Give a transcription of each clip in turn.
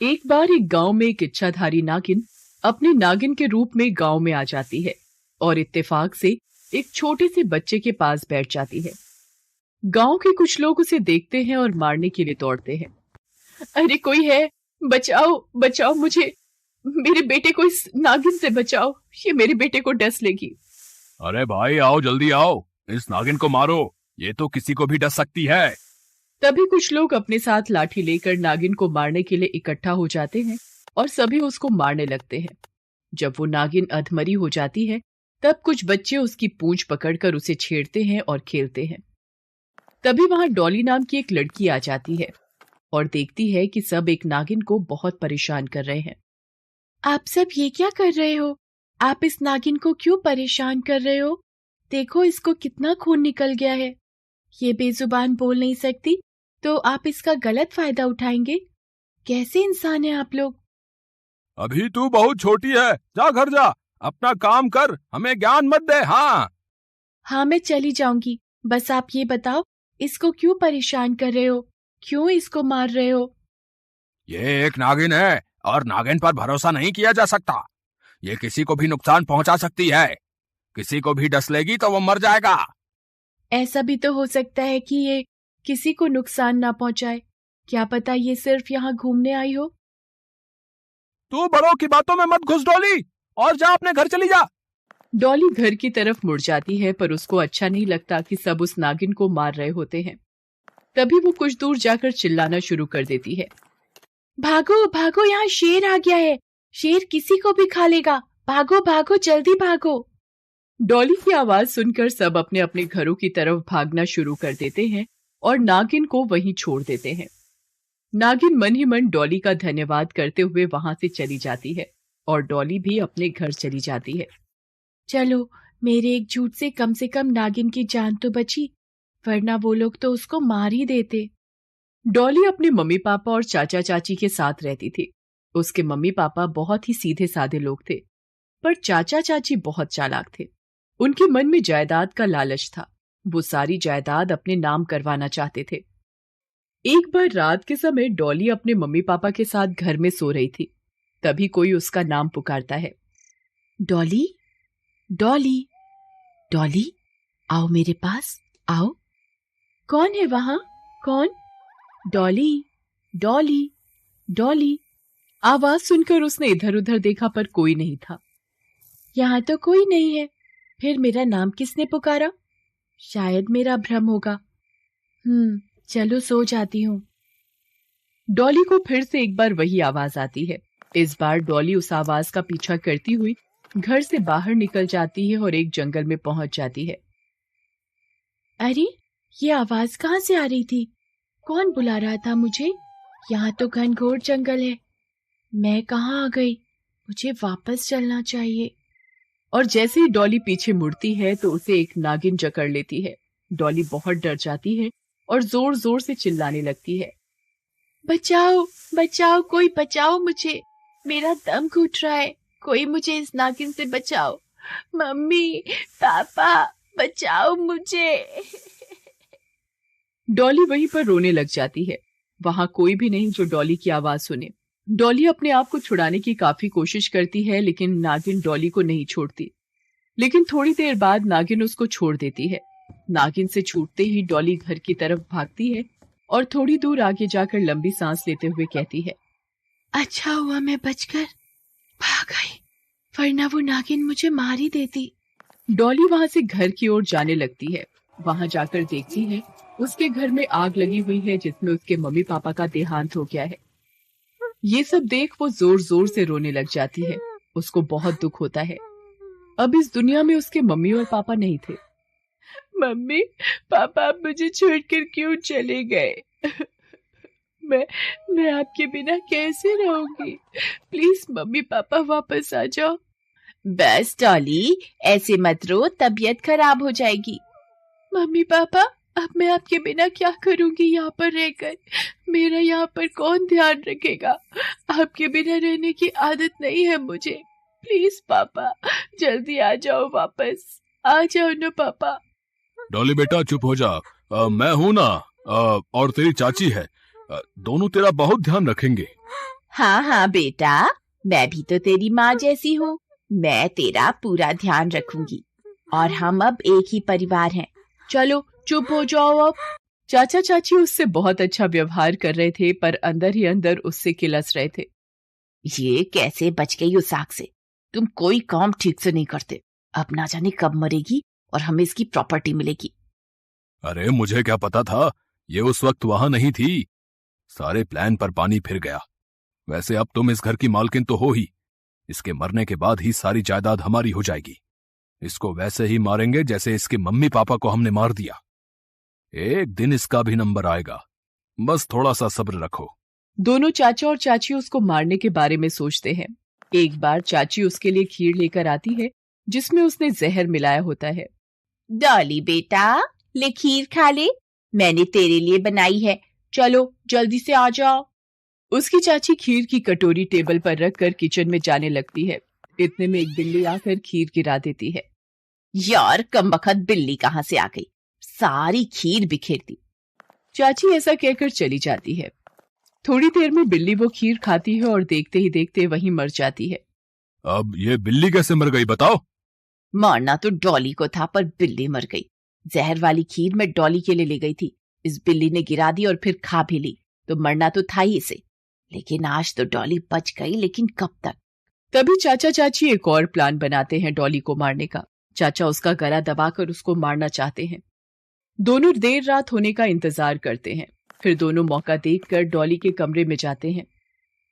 एक बार एक गांव में एक इच्छाधारी नागिन अपने नागिन के रूप में गांव में आ जाती है और इत्तेफाक से एक छोटे से बच्चे के पास बैठ जाती है। गांव के कुछ लोग उसे देखते हैं और मारने के लिए दौड़ते हैं। अरे कोई है, बचाओ बचाओ मुझे, मेरे बेटे को इस नागिन से बचाओ, ये मेरे बेटे को डस लेगी। अरे भाई आओ, जल्दी आओ, इस नागिन को मारो, ये तो किसी को भी डस सकती है। तभी कुछ लोग अपने साथ लाठी लेकर नागिन को मारने के लिए इकट्ठा हो जाते हैं और सभी उसको मारने लगते हैं। जब वो नागिन अधमरी हो जाती है तब कुछ बच्चे उसकी पूंछ पकड़कर उसे छेड़ते हैं और खेलते हैं। तभी वहां डॉली नाम की एक लड़की आ जाती है और देखती है कि सब एक नागिन को बहुत परेशान कर रहे हैं। आप सब ये क्या कर रहे हो? आप इस नागिन को क्यों परेशान कर रहे हो? देखो इसको कितना खून निकल गया है। ये बेजुबान बोल नहीं सकती तो आप इसका गलत फायदा उठाएंगे। कैसे इंसान हैं आप लोग? अभी तू बहुत छोटी है, जा घर जा, अपना काम कर, हमें ज्ञान मत दे। हाँ मैं चली जाऊंगी, बस आप ये बताओ इसको क्यों परेशान कर रहे हो, क्यों इसको मार रहे हो? ये एक नागिन है और नागिन पर भरोसा नहीं किया जा सकता। ये किसी को भी नुकसान पहुंचा सकती है, किसी को भी डस लेगी तो वो मर जाएगा। ऐसा भी तो हो सकता है कि ये किसी को नुकसान ना पहुंचाए, क्या पता ये सिर्फ यहाँ घूमने आई हो। तू बड़ों की बातों में मत घुस डॉली, और जा अपने घर चली जा। डॉली घर की तरफ मुड़ जाती है पर उसको अच्छा नहीं लगता कि सब उस नागिन को मार रहे होते हैं। तभी वो कुछ दूर जाकर चिल्लाना शुरू कर देती है। भागो भागो, यहाँ शेर आ गया है, शेर किसी को भी खा लेगा, भागो भागो जल्दी भागो। डॉली की आवाज सुनकर सब अपने अपने घरों की तरफ भागना शुरू कर देते हैं और नागिन को वहीं छोड़ देते हैं। नागिन मन ही मन डॉली का धन्यवाद करते हुए वहां से चली जाती है और डॉली भी अपने घर चली जाती है। चलो, मेरे एक झूठ से कम नागिन की जान तो बची, वरना वो लोग तो उसको मार ही देते। डॉली अपने मम्मी पापा और चाचा चाची के साथ रहती थी। उसके मम्मी पापा बहुत ही सीधे साधे लोग थे, पर चाचा चाची बहुत चालाक थे। उनके मन में जायदाद का लालच था, वो सारी जायदाद अपने नाम करवाना चाहते थे। एक बार रात के समय डॉली अपने मम्मी पापा के साथ घर में सो रही थी। तभी कोई उसका नाम पुकारता है। डॉली, डॉली, डॉली, आओ मेरे पास, आओ। कौन है वहां? कौन? डॉली, डॉली, डॉली। आवाज सुनकर उसने इधर उधर देखा पर कोई नहीं था। यहाँ तो कोई नहीं है, फिर मेरा नाम किसने पुकारा? शायद मेरा भ्रम होगा। चलो सो जाती हूँ। डॉली को फिर से एक बार वही आवाज आती है। इस बार डॉली उस आवाज का पीछा करती हुई घर से बाहर निकल जाती है और एक जंगल में पहुंच जाती है। अरे, ये आवाज कहाँ से आ रही थी? कौन बुला रहा था मुझे? यहाँ तो घनघोर जंगल है, मैं कहाँ आ गई? मुझे वापस चलना चाहिए। और जैसे ही डॉली पीछे मुड़ती है तो उसे एक नागिन जकड़ लेती है। डॉली बहुत डर जाती है और जोर जोर से चिल्लाने लगती है। बचाओ बचाओ, कोई बचाओ मुझे, मेरा दम घुट रहा है, कोई मुझे इस नागिन से बचाओ। मम्मी पापा बचाओ मुझे। डॉली वहीं पर रोने लग जाती है। वहां कोई भी नहीं जो डॉली की आवाज सुने। डॉली अपने आप को छुड़ाने की काफी कोशिश करती है लेकिन नागिन डॉली को नहीं छोड़ती। लेकिन थोड़ी देर बाद नागिन उसको छोड़ देती है। नागिन से छूटते ही डॉली घर की तरफ भागती है और थोड़ी दूर आगे जाकर लंबी सांस लेते हुए कहती है, अच्छा हुआ मैं बचकर भाग गई, वरना वो नागिन मुझे मार ही देती। डॉली वहां से घर की ओर जाने लगती है। वहां जाकर देखती है उसके घर में आग लगी हुई है जिसमें उसके मम्मी पापा का देहांत हो गया है। ये सब देख वो जोर जोर से रोने लग जाती है। उसको बहुत दुख होता है। अब इस दुनिया में उसके मम्मी और पापा नहीं थे। मम्मी पापा आप मुझे छोड़कर क्यों चले गए? मैं आपके बिना कैसे रहूंगी? प्लीज मम्मी पापा वापस आ जाओ। बस डॉली, ऐसे मत रो, तबीयत खराब हो जाएगी। मम्मी पापा, अब मैं आपके बिना क्या करूंगी यहाँ पर रहकर? मेरा यहाँ पर कौन ध्यान रखेगा? आपके बिना रहने की आदत नहीं है मुझे। प्लीज पापा जल्दी आ जाओ, वापस आ जाओ ना पापा। डॉली बेटा चुप हो जा, मैं हूं ना, और तेरी चाची है, दोनों तेरा बहुत ध्यान रखेंगे। हाँ हाँ बेटा, मैं भी तो तेरी माँ जैसी हूँ। मैं तेरा पूरा ध्यान रखूंगी और हम अब एक ही परिवार हैं। चलो चुप हो जाओ अब। चाचा चाची उससे बहुत अच्छा व्यवहार कर रहे थे, पर अंदर ही अंदर उससे किलस रहे थे। ये कैसे बच गई उस आग से? तुम कोई काम ठीक से नहीं करते। अब ना जाने कब मरेगी और हमें इसकी प्रॉपर्टी मिलेगी। अरे मुझे क्या पता था, ये उस वक्त वहां नहीं थी। सारे प्लान पर पानी फिर गया। वैसे अब तुम इस घर की मालकिन तो हो ही। इसके मरने के बाद ही सारी जायदाद हमारी हो जाएगी। इसको वैसे ही मारेंगे जैसे इसके मम्मी पापा को हमने मार दिया। एक दिन इसका भी नंबर आएगा, बस थोड़ा सा सब्र रखो। दोनों चाचा और चाची उसको मारने के बारे में सोचते हैं। एक बार चाची उसके लिए खीर लेकर आती है जिसमें उसने जहर मिलाया होता है। डॉली बेटा, ले खीर खा ले, मैंने तेरे लिए बनाई है। चलो जल्दी से आ जाओ। उसकी चाची खीर की कटोरी टेबल पर रखकर किचन में जाने लगती है। इतने में एक बिल्ली आकर खीर गिरा देती है। यार कमबख्त बिल्ली कहाँ से आ गई, सारी खीर बिखेर दी। चाची ऐसा कहकर चली जाती है। थोड़ी देर में बिल्ली वो खीर खाती है और देखते ही देखते वहीं मर जाती है। अब ये बिल्ली कैसे मर गई बताओ? मरना तो डॉली को था, पर बिल्ली मर गई। जहर वाली खीर मैं डॉली के लिए ले गई थी। इस बिल्ली ने गिरा दी और फिर खा भी ली, तो मरना तो था ही इसे। लेकिन आज तो डॉली बच गई, लेकिन कब तक? तभी चाचा चाची एक और प्लान बनाते हैं डॉली को मारने का। चाचा उसका गला दबाकर उसको मारना चाहते हैं। दोनों देर रात होने का इंतजार करते हैं। फिर दोनों मौका देखकर डॉली के कमरे में जाते हैं।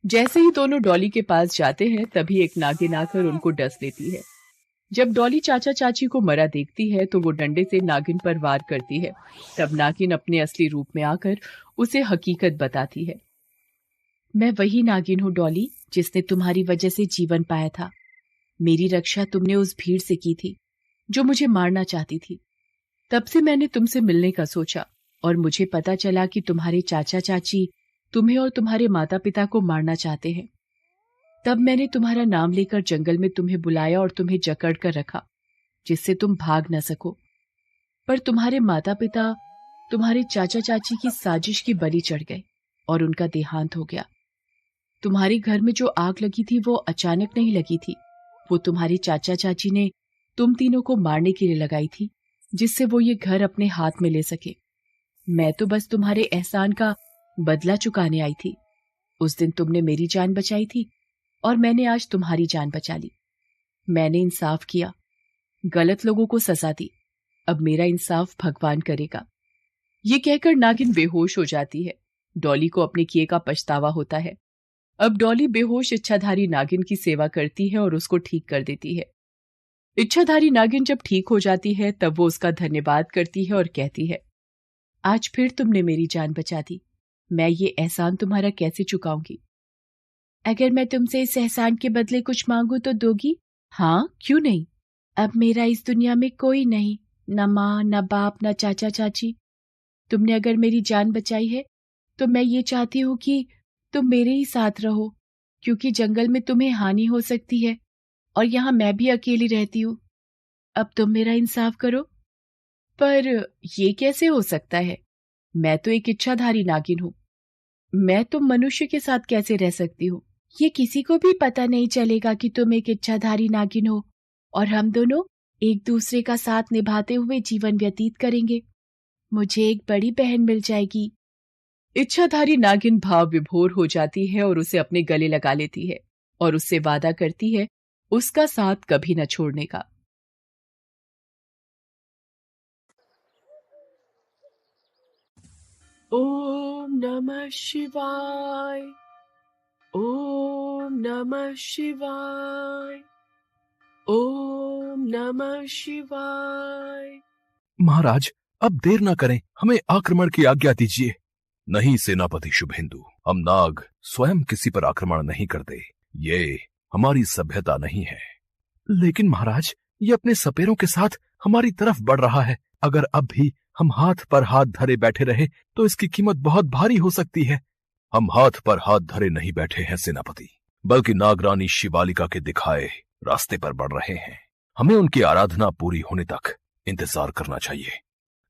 जैसे ही दोनों डॉली के पास जाते हैं तभी एक नागिन आकर उनको डस देती है। जब डॉली चाचा चाची को मरा देखती है तो वो डंडे से नागिन पर वार करती है। तब नागिन अपने असली रूप में आकर उसे हकीकत बताती है। मैं वही नागिन हूँ डॉली, जिसने तुम्हारी वजह से जीवन पाया था। मेरी रक्षा तुमने उस भीड़ से की थी जो मुझे मारना चाहती थी। तब से मैंने तुमसे मिलने का सोचा और मुझे पता चला कि तुम्हारे चाचा चाची तुम्हें और तुम्हारे माता पिता को मारना चाहते हैं। तब मैंने तुम्हारा नाम लेकर जंगल में तुम्हें बुलाया और तुम्हें जकड़ कर रखा, जिससे तुम भाग न सको। पर तुम्हारे माता पिता तुम्हारे चाचा चाची की साजिश की बलि चढ़ गए और उनका देहांत हो गया। तुम्हारे घर में जो आग लगी थी वो अचानक नहीं लगी थी। वो तुम्हारे चाचा चाची ने तुम तीनों को मारने के लिए लगाई थी, जिससे वो ये घर अपने हाथ में ले सके। मैं तो बस तुम्हारे एहसान का बदला चुकाने आई थी। उस दिन तुमने मेरी जान बचाई थी और मैंने आज तुम्हारी जान बचा ली। मैंने इंसाफ किया, गलत लोगों को सजा दी। अब मेरा इंसाफ भगवान करेगा। ये कहकर नागिन बेहोश हो जाती है। डॉली को अपने किए का पछतावा होता है। अब डॉली बेहोश इच्छाधारी नागिन की सेवा करती है और उसको ठीक कर देती है। इच्छाधारी नागिन जब ठीक हो जाती है तब वो उसका धन्यवाद करती है और कहती है, आज फिर तुमने मेरी जान बचा दी। मैं ये एहसान तुम्हारा कैसे चुकाऊंगी? अगर मैं तुमसे इस एहसान के बदले कुछ मांगू तो दोगी? हाँ, क्यों नहीं। अब मेरा इस दुनिया में कोई नहीं, न माँ, न बाप, न चाचा चाची। तुमने अगर मेरी जान बचाई है तो मैं ये चाहती हूँ कि तुम मेरे ही साथ रहो, क्योंकि जंगल में तुम्हें हानि हो सकती है और यहाँ मैं भी अकेली रहती हूँ। अब तुम मेरा इंसाफ करो। पर ये कैसे हो सकता है? मैं तो एक इच्छाधारी नागिन हूँ। मैं तुम मनुष्य के साथ कैसे रह सकती हूँ? ये किसी को भी पता नहीं चलेगा कि तुम एक इच्छाधारी नागिन हो और हम दोनों एक दूसरे का साथ निभाते हुए जीवन व्यतीत करेंगे। मुझे एक बड़ी बहन मिल जाएगी। इच्छाधारी नागिन भाव विभोर हो जाती है और उसे अपने गले लगा लेती है और उससे वादा करती है उसका साथ कभी न छोड़ने का। ओम नमः शिवाय, ओम नमः शिवाय, ओम नमः शिवाय। महाराज, अब देर ना करें, हमें आक्रमण की आज्ञा दीजिए। नहीं सेनापति शुभेंदु, हम नाग स्वयं किसी पर आक्रमण नहीं करते। ये हमारी सभ्यता नहीं है। लेकिन महाराज, ये अपने सपेरों के साथ हमारी तरफ बढ़ रहा है। अगर अब भी हम हाथ पर हाथ धरे बैठे रहे तो इसकी कीमत बहुत भारी हो सकती है। हम हाथ पर हाथ धरे नहीं बैठे हैं सेनापति, बल्कि नागरानी शिवालिका के दिखाए रास्ते पर बढ़ रहे हैं। हमें उनकी आराधना पूरी होने तक इंतजार करना चाहिए।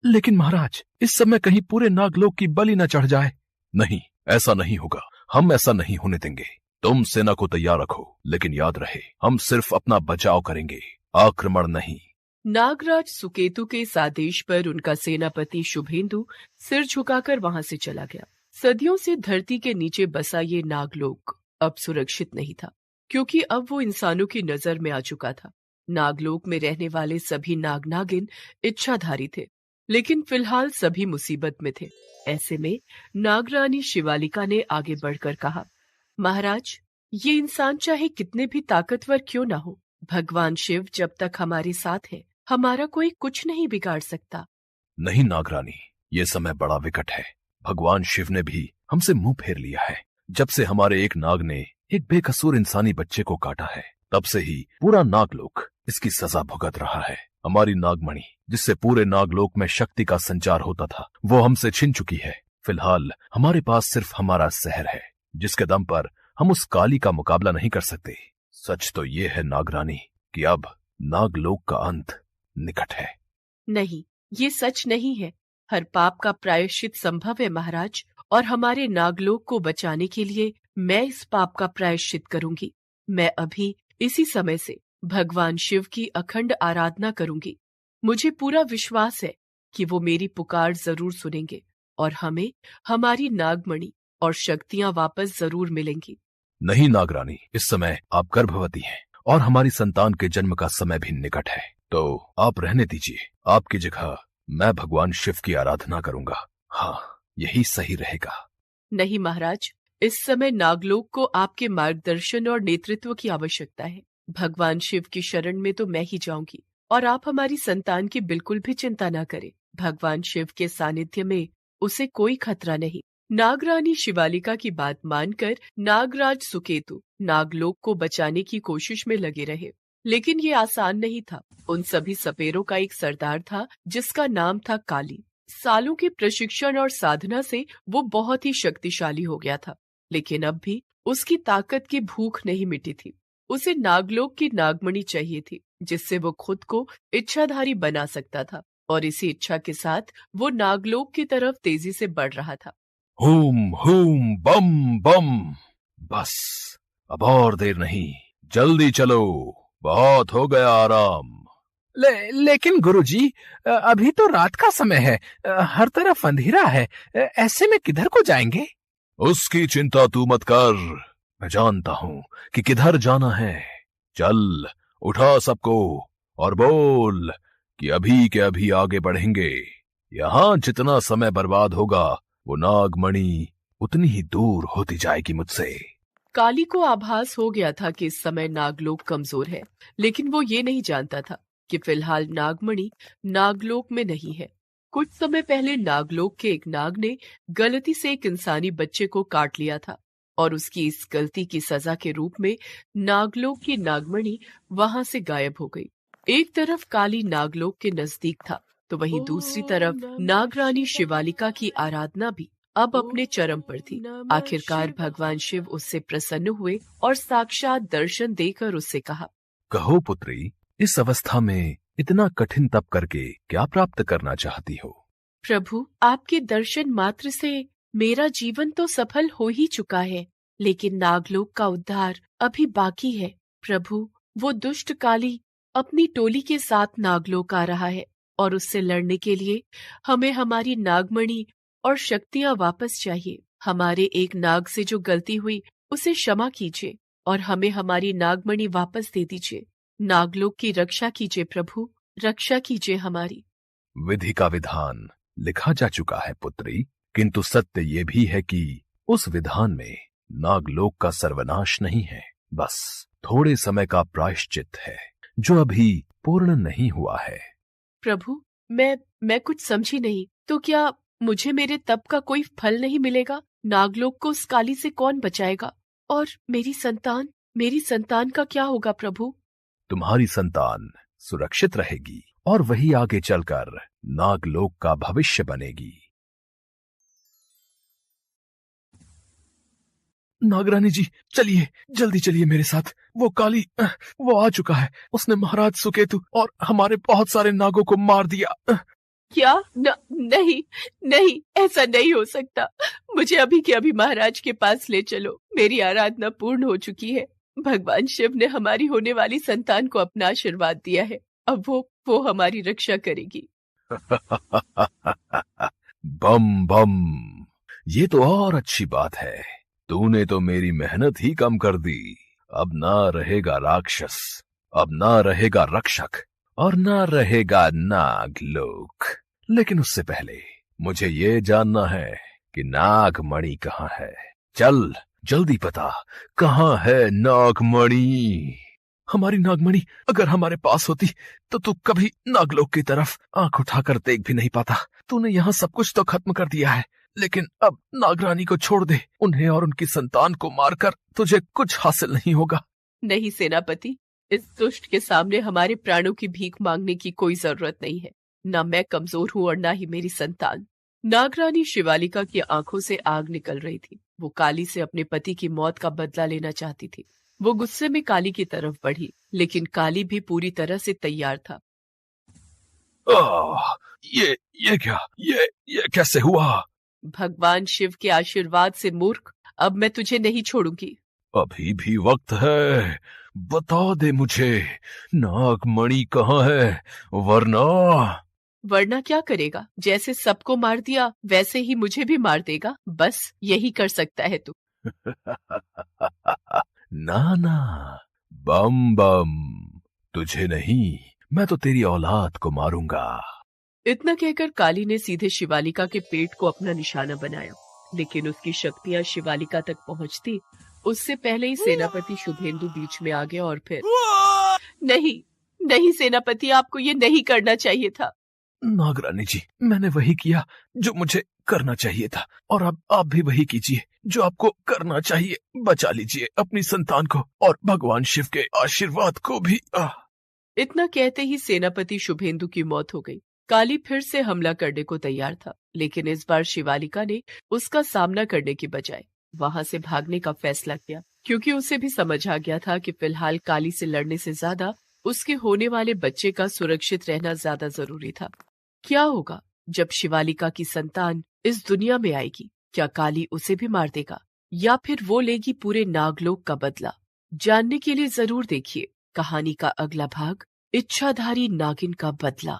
लेकिन महाराज, इस समय कहीं पूरे नागलोक की बलि न चढ़ जाए। नहीं, ऐसा नहीं होगा। हम ऐसा नहीं होने देंगे। तुम सेना को तैयार रखो, लेकिन याद रहे हम सिर्फ अपना बचाव करेंगे, आक्रमण नहीं। नागराज सुकेतु के इस आदेश पर उनका सेनापति शुभेंदु सिर झुकाकर वहां से चला गया। सदियों से धरती के नीचे बसा ये नागलोक अब सुरक्षित नहीं था, क्योंकि अब वो इंसानों की नजर में आ चुका था। नागलोक में रहने वाले सभी नाग नागिन इच्छाधारी थे, लेकिन फिलहाल सभी मुसीबत में थे। ऐसे में नागरानी शिवालिका ने आगे बढ़कर कहा, महाराज, ये इंसान चाहे कितने भी ताकतवर क्यों ना हो, भगवान शिव जब तक हमारे साथ है, हमारा कोई कुछ नहीं बिगाड़ सकता। नहीं नागरानी, ये समय बड़ा विकट है। भगवान शिव ने भी हमसे मुंह फेर लिया है। जब से हमारे एक नाग ने एक बेकसूर इंसानी बच्चे को काटा है, तब से ही पूरा नागलोक इसकी सजा भुगत रहा है। हमारी नागमणि, जिससे पूरे नागलोक में शक्ति का संचार होता था, वो हमसे छिन चुकी है। फिलहाल हमारे पास सिर्फ हमारा शहर है, जिसके दम पर हम उस काली का मुकाबला नहीं कर सकते। सच तो ये है नागरानी कि अब नागलोक का अंत निकट है। नहीं, ये सच नहीं है। हर पाप का प्रायश्चित संभव है महाराज, और हमारे नागलोक को बचाने के लिए मैं इस पाप का प्रायश्चित करूंगी। मैं अभी इसी समय से भगवान शिव की अखंड आराधना करूंगी। मुझे पूरा विश्वास है कि वो मेरी पुकार जरूर सुनेंगे और हमें हमारी नागमणि और शक्तियां वापस जरूर मिलेंगी। नहीं नागरानी, इस समय आप गर्भवती हैं और हमारी संतान के जन्म का समय भी निकट है, तो आप रहने दीजिए। आपकी जगह मैं भगवान शिव की आराधना करूंगा। हाँ, यही सही रहेगा। नहीं महाराज, इस समय नागलोक को आपके मार्गदर्शन और नेतृत्व की आवश्यकता है। भगवान शिव की शरण में तो मैं ही जाऊंगी, और आप हमारी संतान की बिल्कुल भी चिंता न करें। भगवान शिव के सानिध्य में उसे कोई खतरा नहीं। नागरानी शिवालिका की बात मानकर नागराज सुकेतु नागलोक को बचाने की कोशिश में लगे रहे, लेकिन ये आसान नहीं था। उन सभी सपेरों का एक सरदार था जिसका नाम था काली। सालों के प्रशिक्षण और साधना से वो बहुत ही शक्तिशाली हो गया था, लेकिन अब भी उसकी ताकत की भूख नहीं मिटी थी। उसे नागलोक की नागमणि चाहिए थी, जिससे वो खुद को इच्छाधारी बना सकता था, और इसी इच्छा के साथ वो नागलोक की तरफ तेजी से बढ़ रहा था। हुम हुम बम बम। बस अब और देर नहीं, जल्दी चलो, बहुत हो गया आराम। लेकिन गुरुजी, अभी तो रात का समय है, हर तरफ अंधेरा है, ऐसे में किधर को जाएंगे? उसकी चिंता तू मत कर, मैं जानता हूं कि किधर जाना है। चल, उठा सबको और बोल कि अभी के अभी आगे बढ़ेंगे। यहाँ जितना समय बर्बाद होगा, वो नागमणि उतनी ही दूर होती जाएगी मुझसे। काली को आभास हो गया था कि इस समय नागलोक कमजोर है, लेकिन वो ये नहीं जानता था कि फिलहाल नागमणि नागलोक में नहीं है। कुछ समय पहले नागलोक के एक नाग ने गलती से एक इंसानी बच्चे को काट लिया था, और उसकी इस गलती की सजा के रूप में नागलोक की नागमणि वहां से गायब हो गई। एक तरफ काली नागलोक के नजदीक था, तो वहीं दूसरी तरफ नागरानी शिवालिका की आराधना भी अब अपने चरम पर थी। आखिरकार भगवान शिव उससे प्रसन्न हुए और साक्षात दर्शन देकर उससे कहा, कहो पुत्री, इस अवस्था में इतना कठिन तप करके क्या प्राप्त करना चाहती हो? प्रभु, आपके दर्शन मात्र से मेरा जीवन तो सफल हो ही चुका है, लेकिन नागलोक का उद्धार अभी बाकी है। प्रभु, वो दुष्ट काली अपनी टोली के साथ नागलोक आ रहा है, और उससे लड़ने के लिए हमें हमारी नागमणि और शक्तियां वापस चाहिए। हमारे एक नाग से जो गलती हुई उसे क्षमा कीजिए, और हमें हमारी नागमणि वापस दे दीजिए। नागलोक की रक्षा कीजिए प्रभु, रक्षा कीजिए हमारी। विधि का विधान लिखा जा चुका है पुत्री, किंतु सत्य ये भी है कि उस विधान में नागलोक का सर्वनाश नहीं है, बस थोड़े समय का प्रायश्चित है जो अभी पूर्ण नहीं हुआ है। प्रभु, मैं कुछ समझी नहीं, तो क्या मुझे मेरे तप का कोई फल नहीं मिलेगा? नागलोक को उस काली से कौन बचाएगा? और मेरी संतान का क्या होगा प्रभु? तुम्हारी संतान सुरक्षित रहेगी और वही आगे चलकर नागलोक का भविष्य बनेगी। नागरानी जी, चलिए, जल्दी चलिए मेरे साथ। वो काली वो आ चुका है। उसने महाराज सुकेतु और हमारे बहुत सारे नागों को मार दिया। क्या? नहीं, नहीं, ऐसा नहीं हो सकता। मुझे अभी के अभी महाराज के पास ले चलो। मेरी आराधना पूर्ण हो चुकी है। भगवान शिव ने हमारी होने वाली संतान को अपना आशीर्वाद दिया है। अब वो हमारी रक्षा करेगी। बम बम, ये तो और अच्छी बात है। तूने तो मेरी मेहनत ही कम कर दी। अब ना रहेगा राक्षस, अब ना रहेगा रक्षक, और ना रहेगा नागलोक। लेकिन उससे पहले मुझे ये जानना है कि नागमणि कहाँ है। चल जल्दी बता, कहाँ है नागमणि? हमारी नागमणि अगर हमारे पास होती तो तू कभी नागलोक की तरफ आंख उठाकर देख भी नहीं पाता। तूने यहाँ सब कुछ तो खत्म कर दिया है, लेकिन अब नागरानी को छोड़ दे। उन्हें और उनकी संतान को मारकर तुझे कुछ हासिल नहीं होगा। नहीं सेनापति, इस दुष्ट के सामने हमारे प्राणों की भीख मांगने की कोई जरूरत नहीं है। ना मैं कमजोर हूँ और ना ही मेरी संतान। नागरानी शिवालिका की आंखों से आग निकल रही थी। वो काली से अपने पति की मौत का बदला लेना चाहती थी। वो गुस्से में काली की तरफ बढ़ी, लेकिन काली भी पूरी तरह से तैयार था। ये क्या? ये कैसे हुआ? भगवान शिव के आशीर्वाद से मूर्ख, अब मैं तुझे नहीं छोड़ूंगी। अभी भी वक्त है, बता दे मुझे नागमणि कहाँ है, वरना क्या करेगा? जैसे सबको मार दिया वैसे ही मुझे भी मार देगा। बस यही कर सकता है तू। ना ना, बम बम, तुझे नहीं, मैं तो तेरी औलाद को मारूंगा। इतना कहकर काली ने सीधे शिवालिका के पेट को अपना निशाना बनाया, लेकिन उसकी शक्तियां शिवालिका तक पहुंचती उससे पहले ही सेनापति शुभेंदु बीच में आ गया और फिर नहीं, नहीं सेनापति, आपको ये नहीं करना चाहिए था। नागरानी जी, मैंने वही किया जो मुझे करना चाहिए था, और अब आप भी वही कीजिए जो आपको करना चाहिए। बचा लीजिए अपनी संतान को और भगवान शिव के आशीर्वाद को भी। इतना कहते ही सेनापति शुभेंदु की मौत हो गई। काली फिर से हमला करने को तैयार था, लेकिन इस बार शिवालिका ने उसका सामना करने की बजाय वहां से भागने का फैसला किया, क्योंकि उसे भी समझ आ गया था कि फिलहाल काली से लड़ने से ज्यादा उसके होने वाले बच्चे का सुरक्षित रहना ज्यादा जरूरी था। क्या होगा जब शिवालिका की संतान इस दुनिया में आएगी? क्या काली उसे भी मार देगा या फिर वो लेगी पूरे नागलोक का बदला? जानने के लिए जरूर देखिए कहानी का अगला भाग, इच्छाधारी नागिन का बदला।